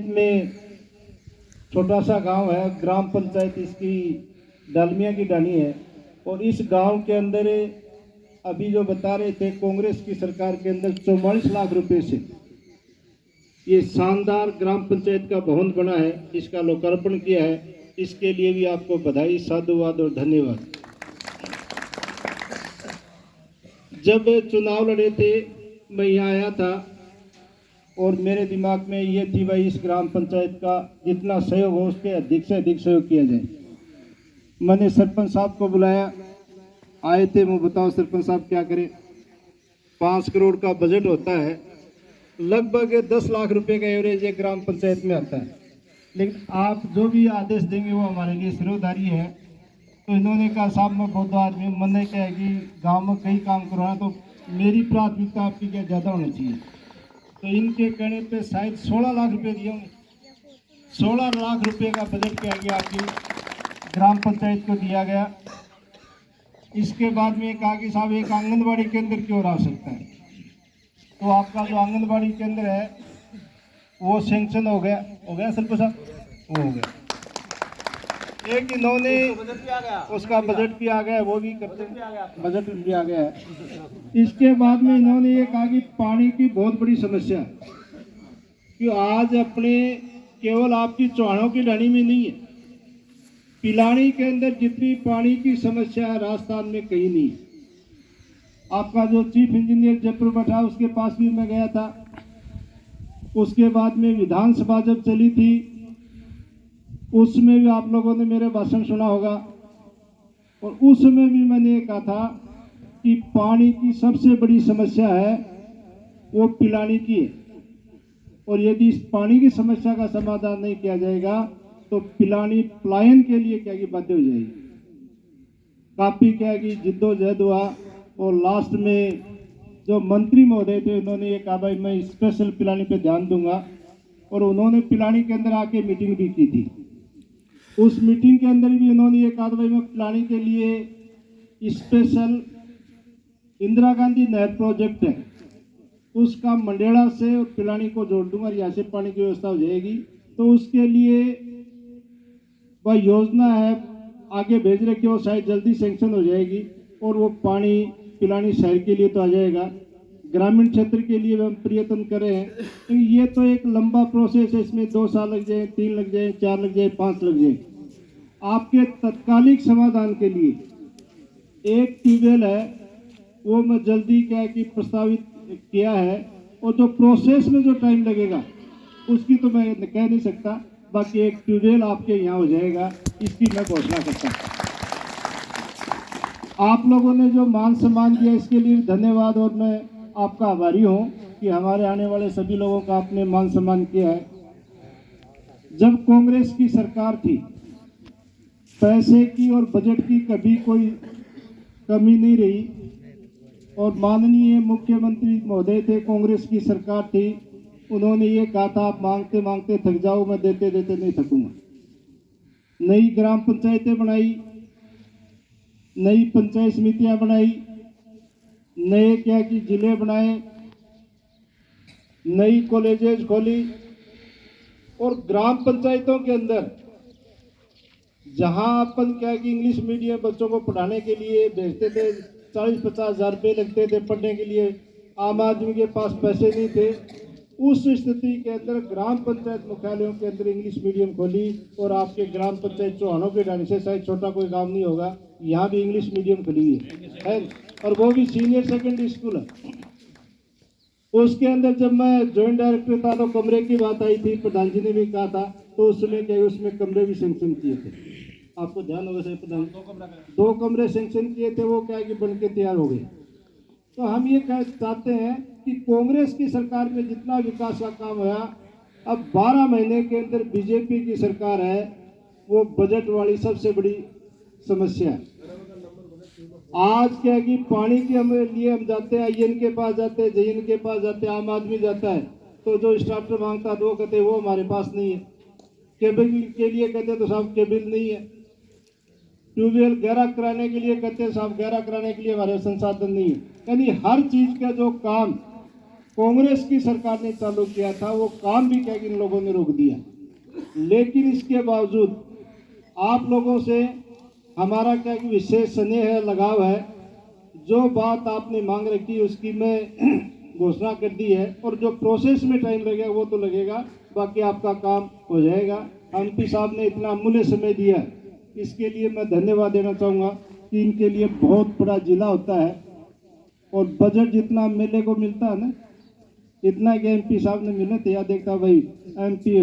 में छोटा सा गांव है, ग्राम पंचायत इसकी डालमिया की डानी है। और इस गांव के अंदर अभी जो बता रहे थे कांग्रेस की सरकार के अंदर 44 लाख रुपए से ये शानदार ग्राम पंचायत का भवन बना है, इसका लोकार्पण किया है। इसके लिए भी आपको बधाई, साधुवाद और धन्यवाद। जब चुनाव लड़े थे मैं यहाँ आया था और मेरे दिमाग में ये थी भाई इस ग्राम पंचायत का जितना सहयोग हो उसके अधिक से अधिक सहयोग किया जाए। मैंने सरपंच साहब को बुलाया, आए थे, मैं बताओ सरपंच साहब क्या करें। 5 करोड़ का बजट होता है, लगभग 10 लाख रुपए का एवरेज एक ग्राम पंचायत में आता है। लेकिन आप जो भी आदेश देंगे वो हमारे लिए सिरोधारी है। तो इन्होंने कहा साहब मैं बौद्ध आदमी, मैंने कहा कि गाँव में कई काम करवाना तो मेरी प्राथमिकता आपकी क्या ज़्यादा होनी चाहिए। तो इनके कहने पे शायद 16 लाख रुपए दिए होंगे। 16 लाख रुपए का बजट क्या गया आपकी ग्राम पंचायत को दिया गया। इसके बाद में कहा कि साहब एक आंगनबाड़ी केंद्र क्यों आ सकता है। तो आपका जो आंगनबाड़ी केंद्र है वो सेंक्शन हो गया सरपंच साहब, वो हो गया। एक इन्होंने उसका बजट भी आ गया, वो भी करते हैं, बजट भी आ गया है। इसके बाद में इन्होंने ये कहा कि पानी की बहुत बड़ी समस्या है कि आज अपने केवल आपकी चौहानों की ढाणी में नहीं है, पिलानी के अंदर जितनी पानी की समस्या है राजस्थान में कहीं नहीं है। आपका जो चीफ इंजीनियर जयपुर बैठा उसके पास भी मैं गया था। उसके बाद में विधानसभा जब चली थी उसमें भी आप लोगों ने मेरे भाषण सुना होगा और उसमें भी मैंने ये कहा था कि पानी की सबसे बड़ी समस्या है वो पिलानी की है। और यदि इस पानी की समस्या का समाधान नहीं किया जाएगा तो पिलानी पलायन के लिए क्या कि बाध्य हो जाएगी। काफ़ी क्या कि जिद्दोजहद हुआ और लास्ट में जो मंत्री महोदय थे उन्होंने ये कहा भाई मैं स्पेशल पिलानी पे ध्यान दूंगा। और उन्होंने पिलानी के अंदर आके मीटिंग भी की थी। उस मीटिंग के अंदर भी उन्होंने ये कहा भाई मैं पिलानी के लिए स्पेशल इंदिरा गांधी नहर प्रोजेक्ट है उसका मंडेला से और पिलानी को जोड़ दूंगा, यहाँ से पानी की व्यवस्था हो जाएगी। तो उसके लिए वह योजना है आगे भेज रहे कि वो शायद जल्दी सेंक्शन हो जाएगी और वो पानी पिलानी शहर के लिए तो आ जाएगा, ग्रामीण क्षेत्र के लिए हम प्रयत्न कर रहे हैं। तो ये तो एक लंबा प्रोसेस है, इसमें 2 साल लग जाए, 3 लग जाए, 4 लग जाए, 5 लग जाए। आपके तत्कालिक समाधान के लिए एक ट्यूबवेल है वो मैं जल्दी क्या है कि प्रस्तावित किया है और जो प्रोसेस में जो टाइम लगेगा उसकी तो मैं कह नहीं सकता। बाकी एक ट्यूबवेल आपके यहाँ हो जाएगा, इसकी मैं घोषणा करता हूँ। आप लोगों ने जो मान सम्मान दिया इसके लिए धन्यवाद और मैं आपका आभारी हूँ कि हमारे आने वाले सभी लोगों का आपने मान सम्मान किया है। जब कांग्रेस की सरकार थी पैसे की और बजट की कभी कोई कमी नहीं रही और माननीय मुख्यमंत्री महोदय थे, कांग्रेस की सरकार थी, उन्होंने ये कहा था आप मांगते मांगते थक जाओ, मैं देते देते नहीं थकूंगा। नई ग्राम पंचायतें बनाई, नई पंचायत समितियां बनाई, नए क्या कि जिले बनाए, नई कॉलेजेस खोली और ग्राम पंचायतों के अंदर जहां अपन क्या कि इंग्लिश मीडियम बच्चों को पढ़ाने के लिए भेजते थे, 40-50 हज़ार रुपये लगते थे पढ़ने के लिए, आम आदमी के पास पैसे नहीं थे, उस स्थिति के अंदर ग्राम पंचायत मुख्यालयों के अंदर इंग्लिश मीडियम खोली। और आपके ग्राम पंचायत चौहानों के ढाणी से शायद छोटा कोई गांव नहीं होगा, यहाँ भी इंग्लिश मीडियम खुली है और वो भी सीनियर सेकेंडरी स्कूल है। उसके अंदर जब मैं जॉइंट डायरेक्टर था तो कमरे की बात आई थी, प्रधान जी ने भी कहा था, तो उसमें क्या उसमें कमरे भी सेंक्शन किए थे, आपको ध्यान होगा सर प्रधान, 2 कमरे सेंक्शन किए थे, वो क्या कि बन के तैयार हो गए। तो हम ये कह चाहते हैं कि कांग्रेस की सरकार में जितना विकास का काम हुआ, अब 12 महीने के अंदर बीजेपी की सरकार है, वो बजट वाली सबसे बड़ी समस्या है। आज क्या कि पानी के लिए हम जाते हैं, आईएन के पास जाते हैं, जेएन के पास जाते हैं, आम आदमी जाता है तो जो स्टार्टर मांगता है वो कहते हैं वो हमारे पास नहीं है। केबल के लिए कहते हैं तो साहब केबल नहीं है। ट्यूबवेल गहरा कराने के लिए कहते हैं साहब गहरा कराने के लिए हमारे संसाधन नहीं है। यानी हर चीज का जो काम कांग्रेस की सरकार ने चालू किया था, वो काम भी क्या इन लोगों ने रोक दिया। लेकिन इसके बावजूद आप लोगों से हमारा क्या कि विशेष स्नेह है, लगाव है। जो बात आपने मांग रखी उसकी मैं घोषणा कर दी है, और जो प्रोसेस में टाइम लगेगा वो तो लगेगा, बाकी आपका काम हो जाएगा। एमपी साहब ने इतना अमूल्य समय दिया, इसके लिए मैं धन्यवाद देना चाहूँगा कि इनके लिए बहुत बड़ा जिला होता है, और बजट जितना मेले को मिलता है ना, इतना के एमपी साहब ने मिले तो याद देखता भाई एमपी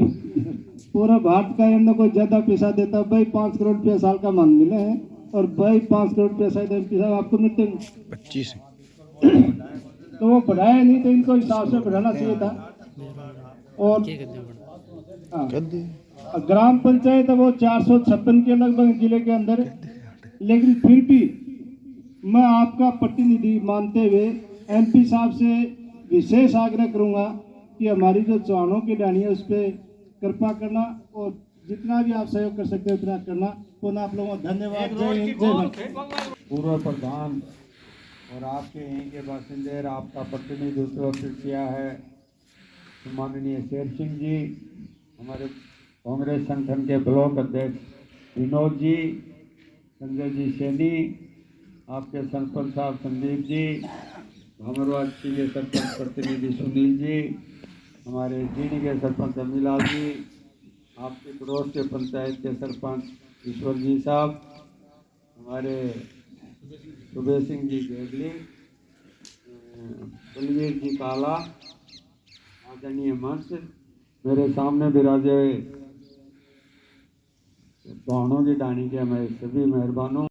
पूरा भारत का एम को ज्यादा पैसा देता भाई, 5 करोड़ रुपया साल का मांग मिले हैं, और भाई 5 करोड़ रुपया शायद एमपी साहब आपको मिलते 25 तो वो बढ़ाया नहीं, तो इनको हिसाब से बढ़ाना चाहिए था। और हाँ, ग्राम पंचायत है वो 456 के लगभग जिले के अंदर है। लेकिन फिर भी मैं आपका प्रतिनिधि मानते हुए एमपी साहब से विशेष आग्रह करूंगा कि हमारी जो चौहानों की डाणी है उस पर कृपा करना, और जितना भी आप सहयोग कर सकते हो उतना करना। पुनः आप लोगों को धन्यवाद। जय हिंद, जय भारत। पूर्व प्रधान और आपके यहीं के बासिंदे, आपका प्रतिनिधित्व किया है माननीय शेर सिंह जी, हमारे कांग्रेस संगठन के ब्लॉक अध्यक्ष विनोद जी, संजय जी सैनी, आपके सरपंच साहब संदीप जी, भामरवासी के सरपंच प्रतिनिधि सुनील जी, हमारे जीनी के सरपंच अमीलाल जी, आपके पड़ोस के पंचायत के सरपंच ईश्वर जी साहब, हमारे सुबेर सिंह जी गेगली, बलवीर जी काला, आदरणीय मंच, मेरे सामने विराजे चौहानों की डाणी के मैं सभी मेहरबानों